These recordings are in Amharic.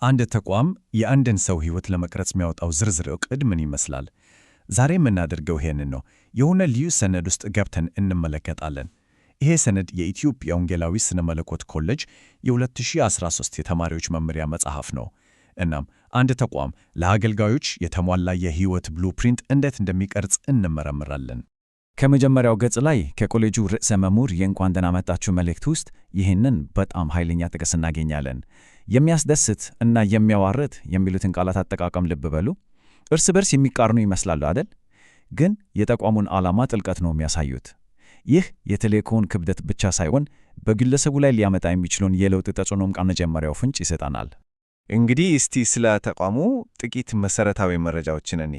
አንድ ተቋም የአንድን ሰው ሕይወት ለመቅረጽ የሚያወጣው ዝርዝር ዕቅድ ምን ይመስላል? ዛሬ የምናደርገው ይሄንን ነው። የሆነ ልዩ ሰነድ ውስጥ ገብተን እንመለከታለን። ይሄ ሰነድ የኢትዮጵያ ወንጌላዊ ሥነ መለኮት ኮሌጅ የ2013 የተማሪዎች መመሪያ መጽሐፍ ነው። እናም አንድ ተቋም ለአገልጋዮች የተሟላ የሕይወት ብሉፕሪንት እንዴት እንደሚቀርጽ እንመረምራለን። ከመጀመሪያው ገጽ ላይ ከኮሌጁ ርዕሰ መምህር የእንኳን ደህና መጣችሁ መልእክት ውስጥ ይህንን በጣም ኃይለኛ ጥቅስ እናገኛለን። የሚያስደስት እና የሚያዋርድ የሚሉትን ቃላት አጠቃቀም ልብ በሉ። እርስ በርስ የሚቃርኑ ይመስላሉ አይደል? ግን የተቋሙን ዓላማ ጥልቀት ነው የሚያሳዩት። ይህ የተልእኮውን ክብደት ብቻ ሳይሆን በግለሰቡ ላይ ሊያመጣ የሚችለውን የለውጥ ተጽዕኖም ከመጀመሪያው ፍንጭ ይሰጠናል። እንግዲህ እስቲ ስለ ተቋሙ ጥቂት መሰረታዊ መረጃዎችን እኔ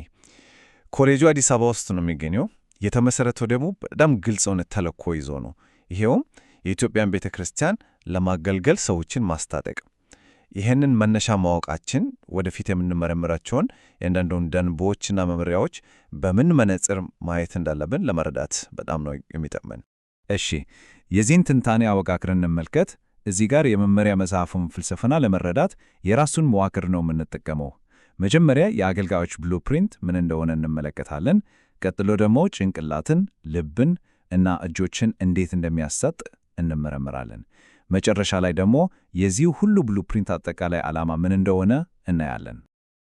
ኮሌጁ አዲስ አበባ ውስጥ ነው የሚገኘው። የተመሰረተው ደግሞ በጣም ግልጽ የሆነ ተልእኮ ይዞ ነው። ይሄውም የኢትዮጵያን ቤተ ክርስቲያን ለማገልገል ሰዎችን ማስታጠቅ። ይህንን መነሻ ማወቃችን ወደፊት የምንመረምራቸውን የአንዳንዱን ደንቦችና መመሪያዎች በምን መነጽር ማየት እንዳለብን ለመረዳት በጣም ነው የሚጠቅመን። እሺ፣ የዚህን ትንታኔ አወቃቅረን እንመልከት። እዚህ ጋር የመመሪያ መጽሐፉን ፍልስፍና ለመረዳት የራሱን መዋቅር ነው የምንጠቀመው። መጀመሪያ የአገልጋዮች ብሉፕሪንት ምን እንደሆነ እንመለከታለን። ቀጥሎ ደግሞ ጭንቅላትን፣ ልብን እና እጆችን እንዴት እንደሚያሰጥ እንመረምራለን። መጨረሻ ላይ ደግሞ የዚህ ሁሉ ብሉፕሪንት አጠቃላይ ዓላማ ምን እንደሆነ እናያለን።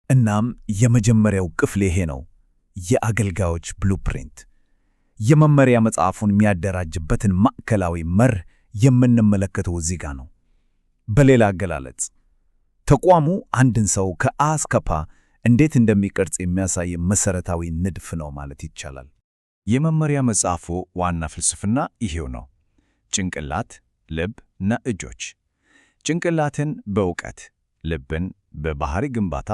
እናም የመጀመሪያው ክፍል ይሄ ነው፣ የአገልጋዮች ብሉፕሪንት። የመመሪያ መጽሐፉን የሚያደራጅበትን ማዕከላዊ መርህ የምንመለከተው እዚህ ጋር ነው። በሌላ አገላለጽ ተቋሙ አንድን ሰው ከአ እስከ ፐ እንዴት እንደሚቀርጽ የሚያሳይ መሠረታዊ ንድፍ ነው ማለት ይቻላል። የመመሪያ መጽሐፉ ዋና ፍልስፍና ይሄው ነው። ጭንቅላት፣ ልብ እና እጆች። ጭንቅላትን በእውቀት፣ ልብን በባህሪ ግንባታ፣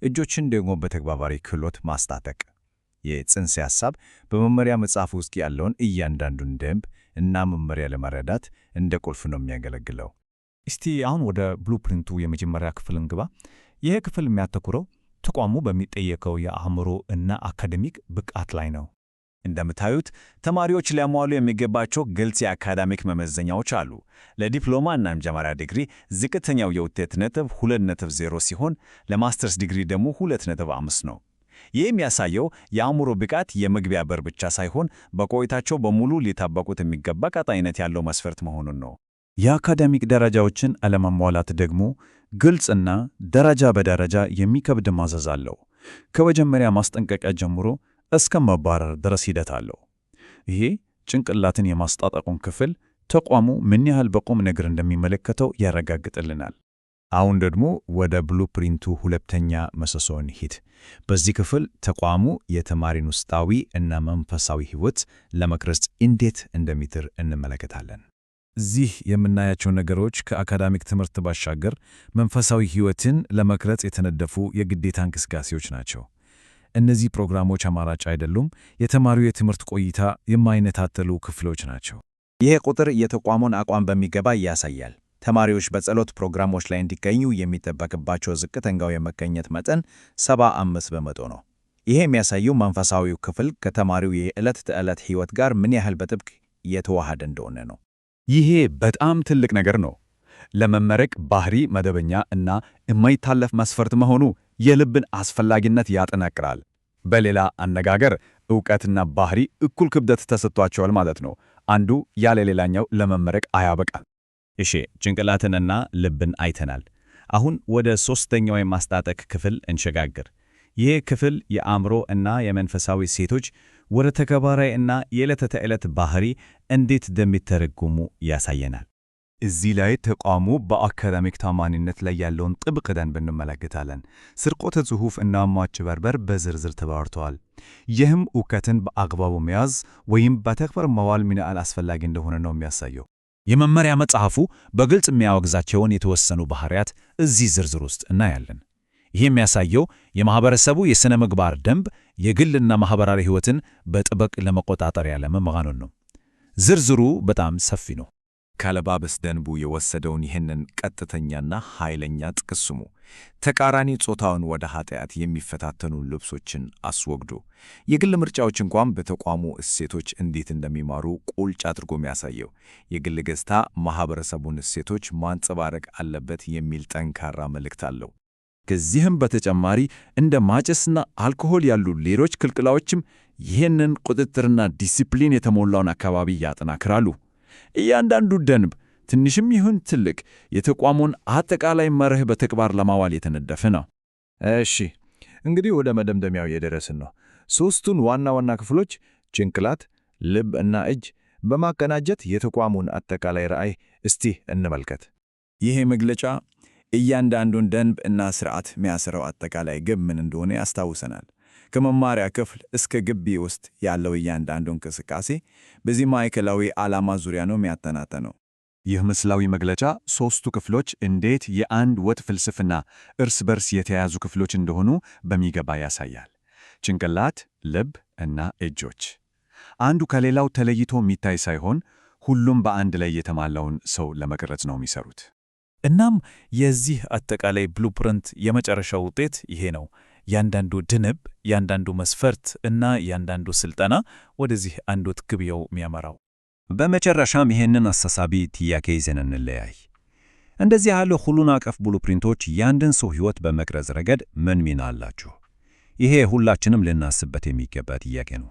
እጆችን ደግሞ በተግባራዊ ክህሎት ማስታጠቅ። የጽንሰ ሐሳብ በመመሪያ መጽሐፍ ውስጥ ያለውን እያንዳንዱን ደንብ እና መመሪያ ለመረዳት እንደ ቁልፍ ነው የሚያገለግለው። እስቲ አሁን ወደ ብሉፕሪንቱ የመጀመሪያ ክፍል እንግባ። ይህ ክፍል የሚያተኩረው ተቋሙ በሚጠየቀው የአእምሮ እና አካዴሚክ ብቃት ላይ ነው። እንደምታዩት ተማሪዎች ሊያሟሉ የሚገባቸው ግልጽ የአካዳሚክ መመዘኛዎች አሉ። ለዲፕሎማ እና የመጀመሪያ ዲግሪ ዝቅተኛው የውጤት ነጥብ 2.0 ሲሆን ለማስተርስ ዲግሪ ደግሞ 2.5 ነው። ይህ የሚያሳየው የአእምሮ ብቃት የመግቢያ በር ብቻ ሳይሆን በቆይታቸው በሙሉ ሊጠበቁት የሚገባ ቀጣይነት ያለው መስፈርት መሆኑን ነው። የአካዳሚክ ደረጃዎችን አለማሟላት ደግሞ ግልጽና ደረጃ በደረጃ የሚከብድ ማዘዝ አለው። ከመጀመሪያ ማስጠንቀቂያ ጀምሮ እስከ መባረር ድረስ ሂደት አለው። ይሄ ጭንቅላትን የማስታጠቁን ክፍል ተቋሙ ምን ያህል በቁም ነገር እንደሚመለከተው ያረጋግጥልናል። አሁን ደግሞ ወደ ብሉፕሪንቱ ሁለተኛ ምሰሶ እንሂድ። በዚህ ክፍል ተቋሙ የተማሪን ውስጣዊ እና መንፈሳዊ ሕይወት ለመቅረጽ እንዴት እንደሚጥር እንመለከታለን። እዚህ የምናያቸው ነገሮች ከአካዳሚክ ትምህርት ባሻገር መንፈሳዊ ሕይወትን ለመቅረጽ የተነደፉ የግዴታ እንቅስቃሴዎች ናቸው። እነዚህ ፕሮግራሞች አማራጭ አይደሉም፣ የተማሪው የትምህርት ቆይታ የማይነጣጠሉ ክፍሎች ናቸው። ይህ ቁጥር የተቋሙን አቋም በሚገባ ያሳያል። ተማሪዎች በጸሎት ፕሮግራሞች ላይ እንዲገኙ የሚጠበቅባቸው ዝቅተኛው የመገኘት መጠን 75 በመቶ ነው። ይህ የሚያሳየው መንፈሳዊው ክፍል ከተማሪው የዕለት ተዕለት ሕይወት ጋር ምን ያህል በጥብቅ የተዋሃደ እንደሆነ ነው። ይሄ በጣም ትልቅ ነገር ነው። ለመመረቅ ባህሪ መደበኛ እና የማይታለፍ መስፈርት መሆኑ የልብን አስፈላጊነት ያጠናክራል። በሌላ አነጋገር ዕውቀትና ባህሪ እኩል ክብደት ተሰጥቷቸዋል ማለት ነው። አንዱ ያለ ሌላኛው ለመመረቅ አያበቃም። እሺ፣ ጭንቅላትንና ልብን አይተናል። አሁን ወደ ሦስተኛው የማስታጠቅ ክፍል እንሸጋግር። ይህ ክፍል የአእምሮ እና የመንፈሳዊ እሴቶች ወደ ተግባራዊ እና የዕለት ተዕለት ባህሪ እንዴት እንደሚተረጉሙ ያሳየናል። እዚህ ላይ ተቋሙ በአካዳሚክ ታማኝነት ላይ ያለውን ጥብቅ ደንብ እንመለከታለን። ስርቆተ ጽሑፍ እና ማጭበርበር በዝርዝር ተብራርተዋል። ይህም እውቀትን በአግባቡ መያዝ ወይም በተግባር ማዋል ምን ያህል አስፈላጊ እንደሆነ ነው የሚያሳየው። የመመሪያ መጽሐፉ በግልጽ የሚያወግዛቸውን የተወሰኑ ባህሪያት እዚህ ዝርዝር ውስጥ እናያለን። ይህ የሚያሳየው የማህበረሰቡ የሥነ ምግባር ደንብ የግልና ማህበራዊ ሕይወትን በጥብቅ ለመቆጣጠር ያለመ መሆኑን ነው። ዝርዝሩ በጣም ሰፊ ነው። ካለባበስ ደንቡ የወሰደውን ይህንን ቀጥተኛና ኃይለኛ ጥቅስ ስሙ። ተቃራኒ ጾታውን ወደ ኃጢአት የሚፈታተኑ ልብሶችን አስወግዶ የግል ምርጫዎች እንኳን በተቋሙ እሴቶች እንዴት እንደሚማሩ ቁልጭ አድርጎ የሚያሳየው የግል ገጽታ ማህበረሰቡን እሴቶች ማንጸባረቅ አለበት የሚል ጠንካራ መልእክት አለው። ከዚህም በተጨማሪ እንደ ማጨስና አልኮሆል ያሉ ሌሎች ክልክላዎችም ይህንን ቁጥጥርና ዲሲፕሊን የተሞላውን አካባቢ ያጠናክራሉ። እያንዳንዱ ደንብ ትንሽም ይሁን ትልቅ የተቋሙን አጠቃላይ መርህ በተግባር ለማዋል የተነደፈ ነው። እሺ፣ እንግዲህ ወደ መደምደሚያው የደረስን ነው። ሦስቱን ዋና ዋና ክፍሎች ጭንቅላት፣ ልብ እና እጅ በማቀናጀት የተቋሙን አጠቃላይ ራዕይ እስቲ እንመልከት። ይሄ መግለጫ እያንዳንዱን ደንብ እና ስርዓት የሚያስረው አጠቃላይ ግብ ምን እንደሆነ ያስታውሰናል። ከመማሪያ ክፍል እስከ ግቢ ውስጥ ያለው እያንዳንዱ እንቅስቃሴ በዚህ ማዕከላዊ ዓላማ ዙሪያ ነው የሚያጠናጥነው። ይህ ምስላዊ መግለጫ ሦስቱ ክፍሎች እንዴት የአንድ ወጥ ፍልስፍና እርስ በርስ የተያያዙ ክፍሎች እንደሆኑ በሚገባ ያሳያል። ጭንቅላት፣ ልብ እና እጆች አንዱ ከሌላው ተለይቶ የሚታይ ሳይሆን ሁሉም በአንድ ላይ የተሟላውን ሰው ለመቅረጽ ነው የሚሰሩት። እናም የዚህ አጠቃላይ ብሉፕሪንት የመጨረሻው ውጤት ይሄ ነው። ያንዳንዱ ድንብ፣ ያንዳንዱ መስፈርት እና ያንዳንዱ ስልጠና ወደዚህ አንድ ወጥ ግብየው የሚያመራው። በመጨረሻም ይሄንን አሳሳቢ ጥያቄ ይዘን እንለያይ። እንደዚህ ያለ ሁሉን አቀፍ ብሉፕሪንቶች የአንድን ሰው ሕይወት በመቅረጽ ረገድ ምን ሚና አላቸው? ይሄ ሁላችንም ልናስብበት የሚገባ ጥያቄ ነው።